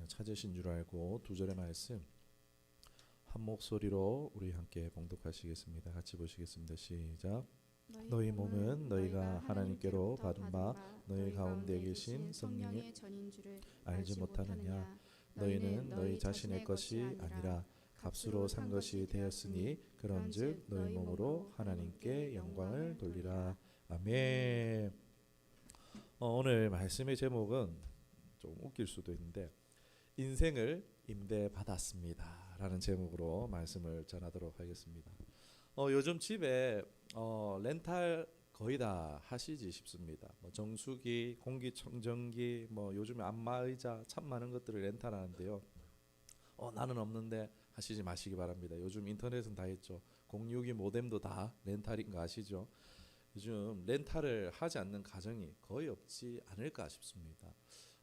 찾으신 줄 알고 두 절의 말씀 한 목소리로 우리 함께 봉독하시겠습니다. 같이 보시겠습니다. 시작. 너희 몸은 너희가 하나님께로 받은 바 너희 가운데 계신 성령의 전인 줄을 알지 못하느냐. 너희는 너희 자신의 것이 아니라 값으로 산 것이 되었으니 그런즉 너희 몸으로 하나님께 영광을 돌리라. 아멘. 오늘 말씀의 제목은 좀 웃길 수도 있는데 인생을 임대받았습니다 라는 제목으로 말씀을 전하도록 하겠습니다. 요즘 집에 렌탈 거의 다 하시지 싶습니다. 정수기, 공기청정기, 요즘에 안마의자 참 많은 것들을 렌탈하는데요. 나는 없는데 하시지 마시기 바랍니다. 요즘 인터넷은 다 했죠. 062 모뎀도 다 렌탈인 거 아시죠? 요즘 렌탈을 하지 않는 가정이 거의 없지 않을까 싶습니다.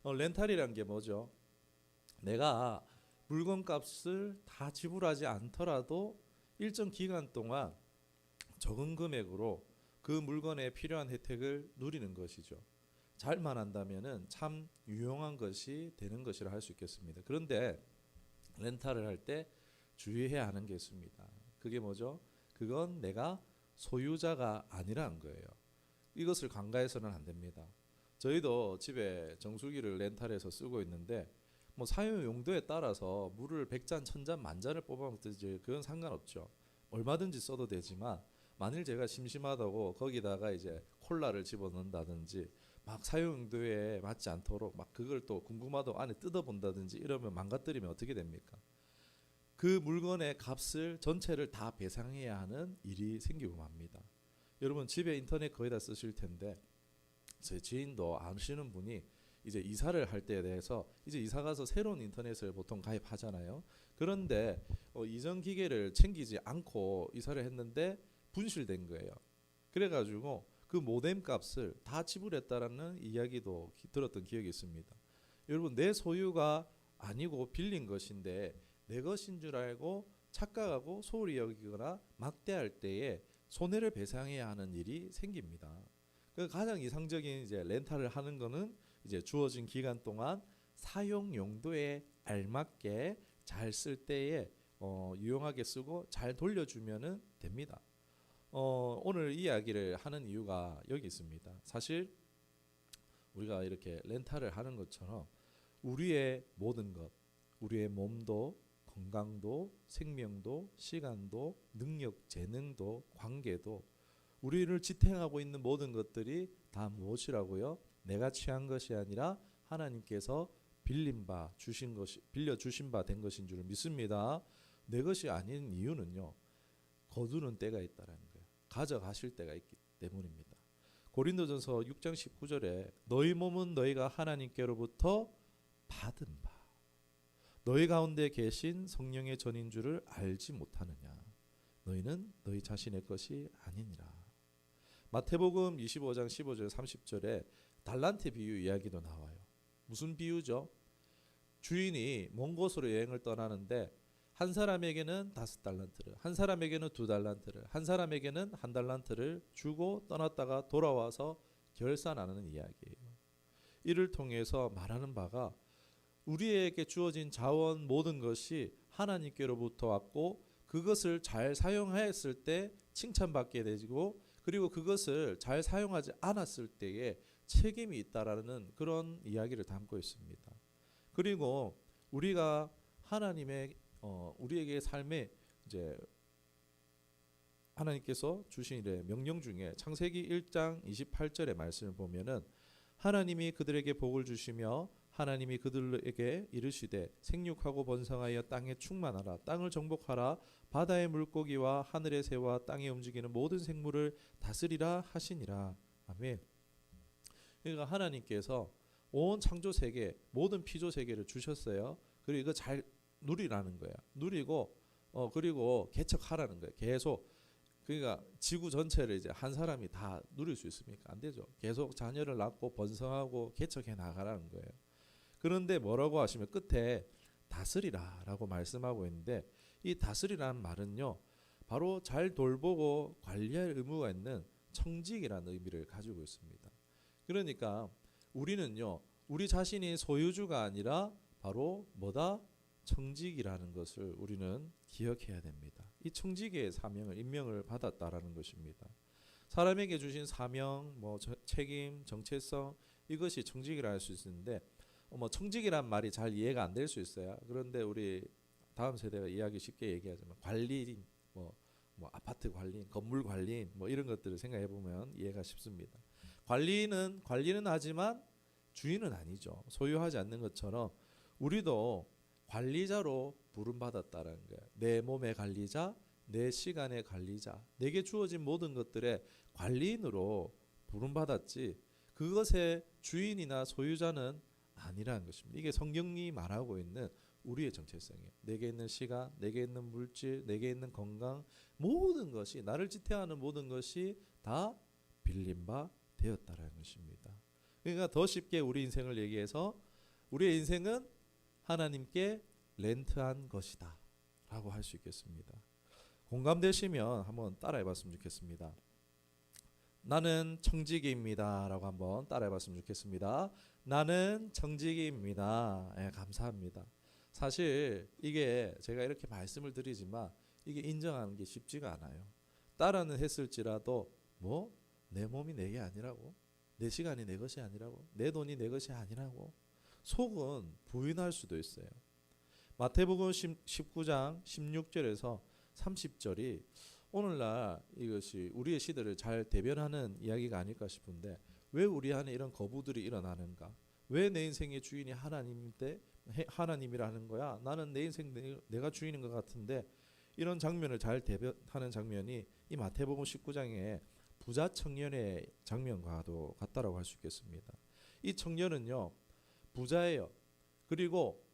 렌탈이란 게 뭐죠? 내가 물건값을 다 지불하지 않더라도 일정 기간 동안 적은 금액으로 그 물건에 필요한 혜택을 누리는 것이죠. 잘만 한다면은 참 유용한 것이 되는 것이라 할 수 있겠습니다. 그런데 렌탈을 할 때 주의해야 하는 게 있습니다. 그게 뭐죠? 그건 내가 소유자가 아니라는 거예요. 이것을 간과해서는 안 됩니다. 저희도 집에 정수기를 렌탈해서 쓰고 있는데 사용 용도에 따라서 물을 100잔, 1000잔, 만잔을 뽑아먹든지 그건 상관없죠. 얼마든지 써도 되지만 만일 제가 심심하다고 거기다가 이제 콜라를 집어넣는다든지 막 사용 용도에 맞지 않도록 막 그걸 또 궁금하다고 안에 뜯어본다든지 이러면 망가뜨리면 어떻게 됩니까? 그 물건의 값을 전체를 다 배상해야 하는 일이 생기고 맙니다. 여러분 집에 인터넷 거의 다 쓰실 텐데 제 지인도 아시는 분이 이제 이사를 할 때에 대해서 이제 이사 가서 새로운 인터넷을 보통 가입하잖아요. 그런데 이전 기계를 챙기지 않고 이사를 했는데 분실된 거예요. 그래가지고 그 모뎀 값을 다 지불했다라는 이야기도 들었던 기억이 있습니다. 여러분 내 소유가 아니고 빌린 것인데 내 것인 줄 알고 착각하고 소홀히 여기거나 막대할 때에 손해를 배상해야 하는 일이 생깁니다. 그 가장 이상적인 이제 렌탈을 하는 거는 이제 주어진 기간 동안 사용 용도에 알맞게 잘 쓸 때에 유용하게 쓰고 잘 돌려주면은 됩니다. 오늘 이야기를 하는 이유가 여기 있습니다. 사실 우리가 이렇게 렌탈을 하는 것처럼 우리의 모든 것, 우리의 몸도 건강도 생명도 시간도 능력 재능도 관계도 우리를 지탱하고 있는 모든 것들이 다 무엇이라고요? 내가 취한 것이 아니라 하나님께서 빌린 바 주신 것이 빌려 주신 바 된 것인 줄 믿습니다. 내 것이 아닌 이유는요. 거두는 때가 있다라는 거예요. 가져가실 때가 있기 때문입니다. 고린도전서 6장 19절에 너희 몸은 너희가 하나님께로부터 받은 바 너희 가운데 계신 성령의 전인 줄을 알지 못하느냐. 너희는 너희 자신의 것이 아니니라. 마태복음 25장 15절 30절에 달란트 비유 이야기도 나와요. 무슨 비유죠? 주인이 먼 곳으로 여행을 떠나는데 한 사람에게는 5달란트를, 한 사람에게는 2달란트를, 한 사람에게는 1달란트를 주고 떠났다가 돌아와서 결산하는 이야기예요. 이를 통해서 말하는 바가 우리에게 주어진 자원 모든 것이 하나님께로부터 왔고 그것을 잘 사용하였을 때 칭찬받게 되고 그리고 그것을 잘 사용하지 않았을 때에 책임이 있다라는 그런 이야기를 담고 있습니다. 그리고 우리가 하나님의 우리에게 삶에 이제 하나님께서 주신 일의 명령 중에 창세기 1장 28절의 말씀을 보면은 하나님이 그들에게 복을 주시며 하나님이 그들에게 이르시되 생육하고 번성하여 땅에 충만하라 땅을 정복하라 바다의 물고기와 하늘의 새와 땅에 움직이는 모든 생물을 다스리라 하시니라. 아멘. 그러니까 하나님께서 온 창조 세계 모든 피조 세계를 주셨어요. 그리고 이거 잘 누리라는 거야. 누리고 그리고 개척하라는 거예요. 계속. 그러니까 지구 전체를 이제 한 사람이 다 누릴 수 있습니까? 안 되죠. 계속 자녀를 낳고 번성하고 개척해 나가라는 거예요. 그런데 뭐라고 하시면 끝에 다스리라라고 말씀하고 있는데 이 다스리라는 말은요. 바로 잘 돌보고 관리할 의무가 있는 청직이라는 의미를 가지고 있습니다. 그러니까 우리는요. 우리 자신이 소유주가 아니라 바로 뭐다? 청직이라는 것을 우리는 기억해야 됩니다. 이 청직의 사명을 임명을 받았다라는 것입니다. 사람에게 주신 사명, 책임, 정체성 이것이 청직이라 할 수 있는데 청직이란 말이 잘 이해가 안 될 수 있어요. 그런데 우리 다음 세대가 이해하기 쉽게 얘기하자면 관리인, 아파트 관리인, 건물 관리인 이런 것들을 생각해 보면 이해가 쉽습니다. 관리는 하지만 주인은 아니죠. 소유하지 않는 것처럼 우리도 관리자로 부름받았다는 거예요. 내 몸의 관리자, 내 시간의 관리자, 내게 주어진 모든 것들의 관리인으로 부름받았지 그것의 주인이나 소유자는 아니라는 것입니다. 이게 성경이 말하고 있는 우리의 정체성이에요. 내게 있는 시간, 내게 있는 물질, 내게 있는 건강 모든 것이 나를 지탱하는 모든 것이 다 빌린 바 되었다라는 것입니다. 그러니까 더 쉽게 우리 인생을 얘기해서 우리의 인생은 하나님께 렌트한 것이다 라고 할 수 있겠습니다. 공감되시면 한번 따라해 봤으면 좋겠습니다. 나는 청지기입니다 라고 한번 따라해 봤으면 좋겠습니다. 나는 청지기입니다. 감사합니다. 사실 이게 제가 이렇게 말씀을 드리지만 이게 인정하는 게 쉽지가 않아요. 따라는 했을지라도 내 몸이 내게 아니라고, 내 시간이 내 것이 아니라고, 내 돈이 내 것이 아니라고 속은 부인할 수도 있어요. 마태복음 19장 16절에서 30절이 오늘날 이것이 우리의 시대를 잘 대변하는 이야기가 아닐까 싶은데 왜 우리 안에 이런 거부들이 일어나는가? 왜 내 인생의 주인이 하나님이라는 거야? 나는 내 인생 내가 주인인 것 같은데 이런 장면을 잘 대변하는 장면이 이 마태복음 19장의 부자 청년의 장면과도 같다라고 할 수 있겠습니다. 이 청년은요 부자예요. 그리고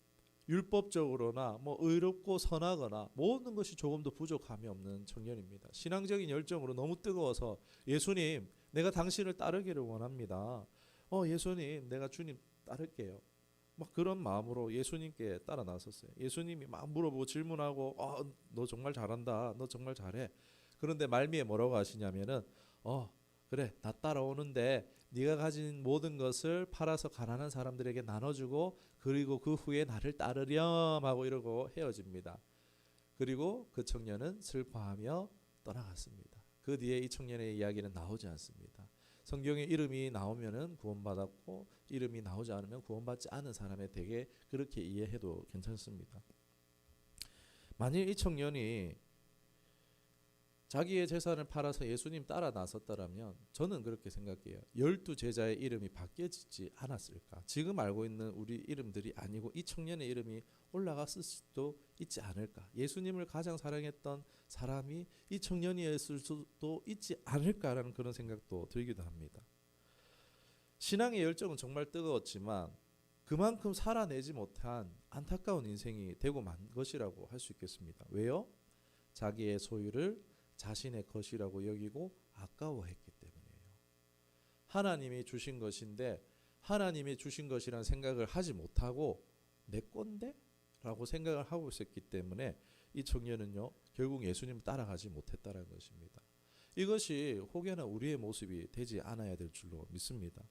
율법적으로나 의롭고 선하거나 모든 것이 조금도 부족함이 없는 청년입니다. 신앙적인 열정으로 너무 뜨거워서 예수님 내가 당신을 따르기를 원합니다. 예수님 내가 주님 따를게요. 그런 마음으로 예수님께 따라 나섰어요. 예수님이 막 물어보고 질문하고 너 정말 잘한다. 너 정말 잘해. 그런데 말미에 뭐라고 하시냐면은 그래 나 따라오는데 네가 가진 모든 것을 팔아서 가난한 사람들에게 나눠주고 그리고 그 후에 나를 따르렴 하고 이러고 헤어집니다. 그리고 그 청년은 슬퍼하며 떠나갔습니다. 그 뒤에 이 청년의 이야기는 나오지 않습니다. 성경에 이름이 나오면은 구원받았고 이름이 나오지 않으면 구원받지 않은 사람에 대해 그렇게 이해해도 괜찮습니다. 만일 이 청년이 자기의 재산을 팔아서 예수님 따라 나섰다라면 저는 그렇게 생각해요. 12제자의 이름이 바뀌어지지 않았을까? 지금 알고 있는 우리 이름들이 아니고 이 청년의 이름이 올라갔을 수도 있지 않을까? 예수님을 가장 사랑했던 사람이 이 청년이었을 수도 있지 않을까라는 그런 생각도 들기도 합니다. 신앙의 열정은 정말 뜨거웠지만 그만큼 살아내지 못한 안타까운 인생이 되고 만 것이라고 할 수 있겠습니다. 왜요? 자기의 소유를 자신의 것이라고 여기고 아까워했기 때문이에요. 하나님이 주신 것인데 하나님이 주신 것이란 생각을 하지 못하고 내 건데? 라고 생각을 하고 있었기 때문에 이 청년은요 결국 예수님을 따라가지 못했다는 것입니다. 이것이 혹여나 우리의 모습이 되지 않아야 될 줄로 믿습니다.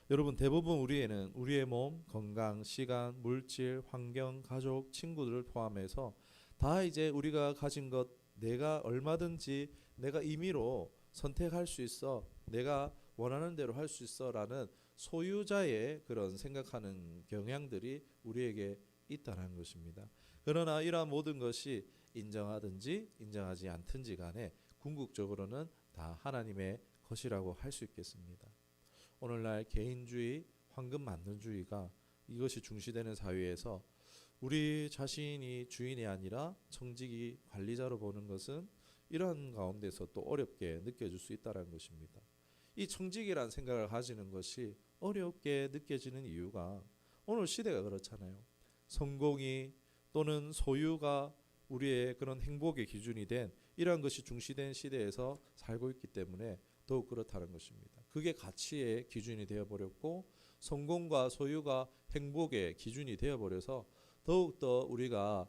여러분 대부분 우리의 몸, 건강, 시간, 물질, 환경, 가족, 친구들을 포함해서 다 이제 우리가 가진 것 내가 얼마든지 내가 임의로 선택할 수 있어 내가 원하는 대로 할 수 있어 라는 소유자의 그런 생각하는 경향들이 우리에게 있다는 것입니다. 그러나 이러한 모든 것이 인정하든지 인정하지 않든지 간에 궁극적으로는 다 하나님의 것이라고 할 수 있겠습니다. 오늘날 개인주의, 황금만능주의가 이것이 중시되는 사회에서 우리 자신이 주인이 아니라 청지기 관리자로 보는 것은 이러한 가운데서 또 어렵게 느껴질 수 있다는 것입니다. 이 청지기란 생각을 가지는 것이 어렵게 느껴지는 이유가 오늘 시대가 그렇잖아요. 성공이 또는 소유가 우리의 그런 행복의 기준이 된 이러한 것이 중시된 시대에서 살고 있기 때문에 더욱 그렇다는 것입니다. 그게 가치의 기준이 되어버렸고 성공과 소유가 행복의 기준이 되어버려서 더욱더 우리가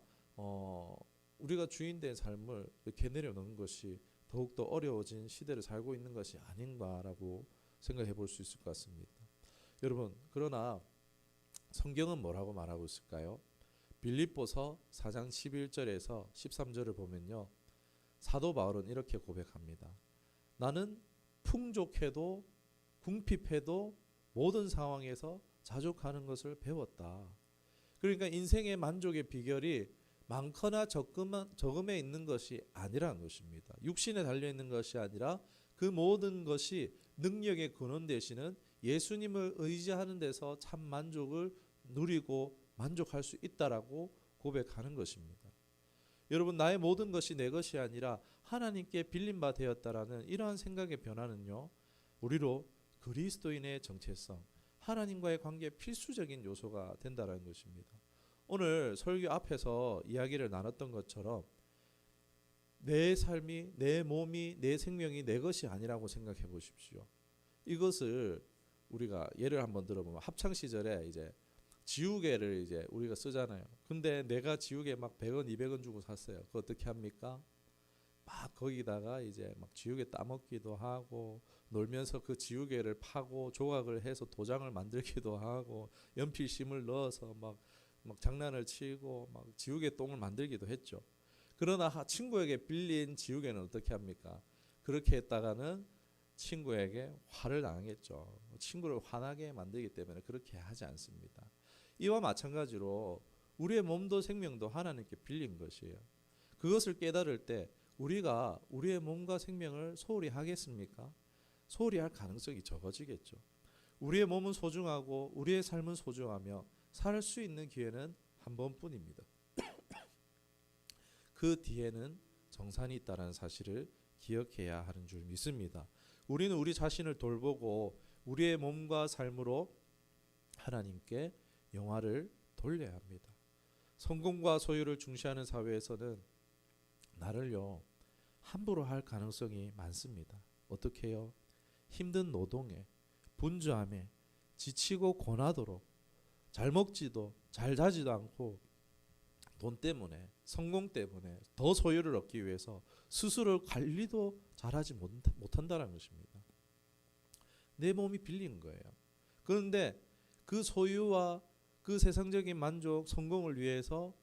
주인된 삶을 이렇게 내려놓는 것이 더욱더 어려워진 시대를 살고 있는 것이 아닌가라고 생각해 볼 수 있을 것 같습니다. 여러분 그러나 성경은 뭐라고 말하고 있을까요? 빌립보서 4장 11절에서 13절을 보면요. 사도 바울은 이렇게 고백합니다. 나는 풍족해도 궁핍해도 모든 상황에서 자족하는 것을 배웠다. 그러니까 인생의 만족의 비결이 많거나 적음에 있는 것이 아니라는 것입니다. 육신에 달려있는 것이 아니라 그 모든 것이 능력의 근원 되시는 예수님을 의지하는 데서 참 만족을 누리고 만족할 수 있다라고 고백하는 것입니다. 여러분, 나의 모든 것이 내 것이 아니라 하나님께 빌림바 되었다라는 이러한 생각의 변화는요, 우리로 그리스도인의 정체성, 하나님과의 관계에 필수적인 요소가 된다는 것입니다. 오늘 설교 앞에서 이야기를 나눴던 것처럼 내 삶이, 내 몸이, 내 생명이 내 것이 아니라고 생각해 보십시오. 이것을 우리가 예를 한번 들어보면 합창 시절에 이제 지우개를 이제 우리가 쓰잖아요. 근데 내가 지우개 막 100원, 200원 주고 샀어요. 그거 어떻게 합니까? 막 거기다가 이제 막 지우개 따먹기도 하고 놀면서 그 지우개를 파고 조각을 해서 도장을 만들기도 하고 연필심을 넣어서 막 장난을 치고 막 지우개 똥을 만들기도 했죠. 그러나 친구에게 빌린 지우개는 어떻게 합니까? 그렇게 했다가는 친구에게 화를 당하겠죠. 친구를 화나게 만들기 때문에 그렇게 하지 않습니다. 이와 마찬가지로 우리의 몸도 생명도 하나님께 빌린 것이에요. 그것을 깨달을 때 우리가 우리의 몸과 생명을 소홀히 하겠습니까? 소홀히 할 가능성이 적어지겠죠. 우리의 몸은 소중하고 우리의 삶은 소중하며 살 수 있는 기회는 한 번뿐입니다. 그 뒤에는 정산이 있다는 사실을 기억해야 하는 줄 믿습니다. 우리는 우리 자신을 돌보고 우리의 몸과 삶으로 하나님께 영화를 돌려야 합니다. 성공과 소유를 중시하는 사회에서는 나를요 함부로 할 가능성이 많습니다. 어떻게 해요? 힘든 노동에, 분주함에, 지치고 고나도록 잘 먹지도 잘 자지도 않고 돈 때문에, 성공 때문에 더 소유를 얻기 위해서 스스로 관리도 잘하지 못한다는 것입니다. 내 몸이 빌린 거예요. 그런데 그 소유와 그 세상적인 만족, 성공을 위해서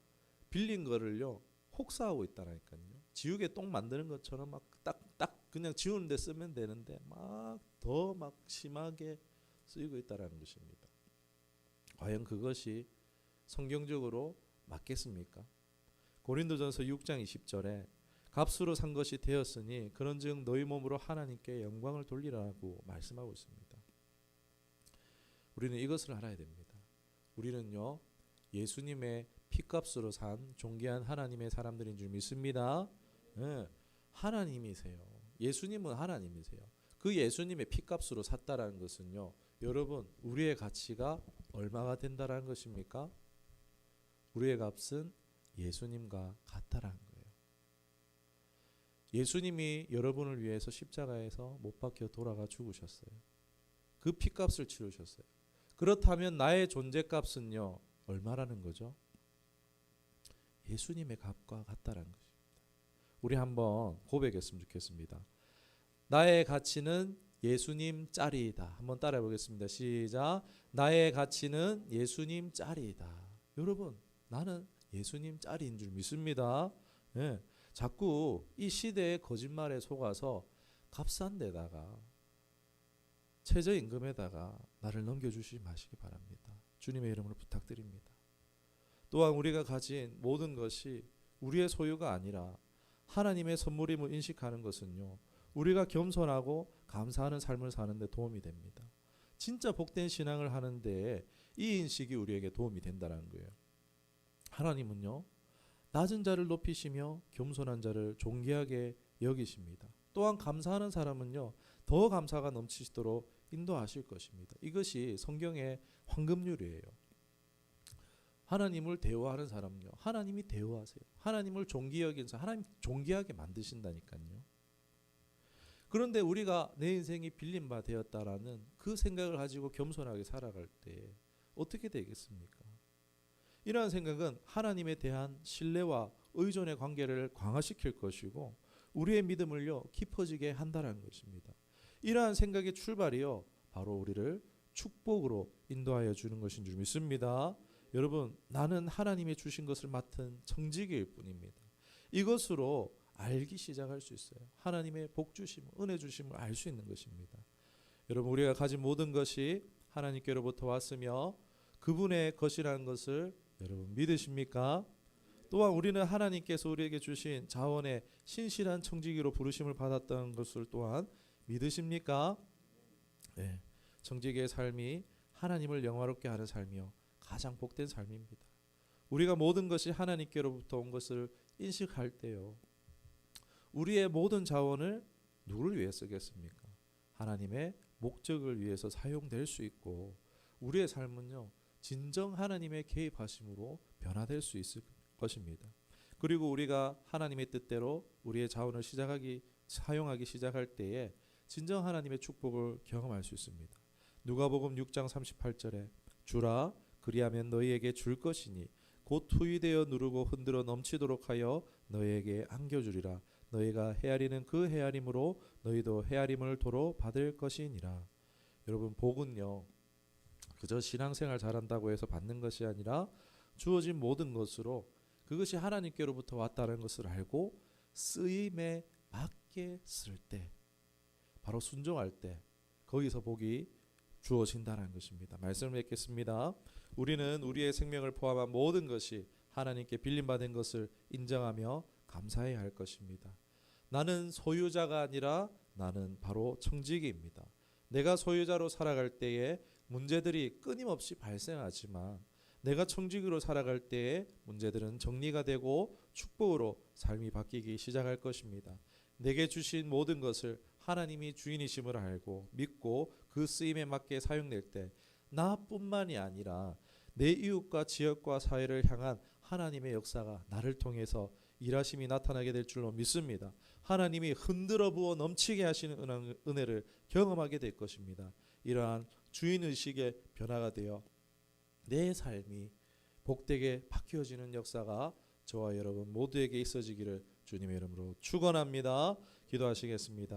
빌린 거를요 혹사하고 있다니까요. 지우개 똥 만드는 것처럼 막 딱 그냥 지우는 데 쓰면 되는데 막 더 막 심하게 쓰이고 있다는 것입니다. 과연 그것이 성경적으로 맞겠습니까? 고린도전서 6장 20절에 값으로 산 것이 되었으니 그런즉 너희 몸으로 하나님께 영광을 돌리라고 말씀하고 있습니다. 우리는 이것을 알아야 됩니다. 우리는요 예수님의 피값으로 산 존귀한 하나님의 사람들인 줄 믿습니다. 네, 하나님이세요. 예수님은 하나님이세요. 그 예수님의 피값으로 샀다라는 것은요 여러분 우리의 가치가 얼마가 된다라는 것입니까? 우리의 값은 예수님과 같다라는 거예요. 예수님이 여러분을 위해서 십자가에서 못 박혀 돌아가 죽으셨어요. 그 피값을 치르셨어요. 그렇다면 나의 존재값은요 얼마라는 거죠? 예수님의 값과 같다라는 것입니다. 우리 한번 고백했으면 좋겠습니다. 나의 가치는 예수님 짤이다. 한번 따라해 보겠습니다. 시작. 나의 가치는 예수님 짤이다. 여러분 나는 예수님 짤인 줄 믿습니다. 네. 자꾸 이 시대의 거짓말에 속아서 값싼 데다가 최저임금에다가 나를 넘겨주시지 마시기 바랍니다. 주님의 이름으로 부탁드립니다. 또한 우리가 가진 모든 것이 우리의 소유가 아니라 하나님의 선물임을 인식하는 것은요 우리가 겸손하고 감사하는 삶을 사는 데 도움이 됩니다. 진짜 복된 신앙을 하는 데에 이 인식이 우리에게 도움이 된다는 거예요. 하나님은요 낮은 자를 높이시며 겸손한 자를 존귀하게 여기십니다. 또한 감사하는 사람은요 더 감사가 넘치도록 인도하실 것입니다. 이것이 성경의 황금률이에요. 하나님을 대우하는 사람은요 하나님이 대우하세요. 하나님을 존귀 여긴 사람 하나님 존귀하게 만드신다니까요. 그런데 우리가 내 인생이 빌린 바 되었다라는 그 생각을 가지고 겸손하게 살아갈 때 어떻게 되겠습니까? 이러한 생각은 하나님에 대한 신뢰와 의존의 관계를 강화시킬 것이고 우리의 믿음을요 깊어지게 한다는 것입니다. 이러한 생각의 출발이요 바로 우리를 축복으로 인도하여 주는 것인 줄 믿습니다. 여러분, 나는 하나님의 주신 것을 맡은 청지기일 뿐입니다. 이것으로 알기 시작할 수 있어요. 하나님의 복 주심, 은혜 주심을 알 수 있는 것입니다. 여러분, 우리가 가진 모든 것이 하나님께로부터 왔으며 그분의 것이라는 것을 여러분 믿으십니까? 또한 우리는 하나님께서 우리에게 주신 자원의 신실한 청지기로 부르심을 받았다는 것을 또한 믿으십니까? 네. 청지기의 삶이 하나님을 영화롭게 하는 삶이요, 가장 복된 삶입니다. 우리가 모든 것이 하나님께로부터 온 것을 인식할 때요, 우리의 모든 자원을 누구를 위해 쓰겠습니까? 하나님의 목적을 위해서 사용될 수 있고, 우리의 삶은요, 진정 하나님의 개입하심으로 변화될 수 있을 것입니다. 그리고 우리가 하나님의 뜻대로 우리의 자원을 사용하기 시작할 때에 진정 하나님의 축복을 경험할 수 있습니다. 누가복음 6장 38절에 주라 그리하면 너희에게 줄 것이니 곧 투이되어 누르고 흔들어 넘치도록 하여 너희에게 안겨주리라. 너희가 헤아리는 그 헤아림으로 너희도 헤아림을 도로 받을 것이니라. 여러분, 복은요, 그저 신앙생활 잘한다고 해서 받는 것이 아니라 주어진 모든 것으로 그것이 하나님께로부터 왔다는 것을 알고 쓰임에 맞게 쓸 때, 바로 순종할 때 거기서 복이 주어진다는 것입니다. 말씀을 맺겠습니다. 우리는 우리의 생명을 포함한 모든 것이 하나님께 빌림받은 것을 인정하며 감사해야 할 것입니다. 나는 소유자가 아니라 나는 바로 청지기입니다. 내가 소유자로 살아갈 때에 문제들이 끊임없이 발생하지만 내가 청지기로 살아갈 때에 문제들은 정리가 되고 축복으로 삶이 바뀌기 시작할 것입니다. 내게 주신 모든 것을 하나님이 주인이심을 알고 믿고 그 쓰임에 맞게 사용될 때 나뿐만이 아니라 내 이웃과 지역과 사회를 향한 하나님의 역사가 나를 통해서 일하심이 나타나게 될 줄로 믿습니다. 하나님이 흔들어 부어 넘치게 하시는 은혜를 경험하게 될 것입니다. 이러한 주인의식의 변화가 되어 내 삶이 복되게 바뀌어지는 역사가 저와 여러분 모두에게 있어지기를 주님의 이름으로 축원합니다. 기도하시겠습니다.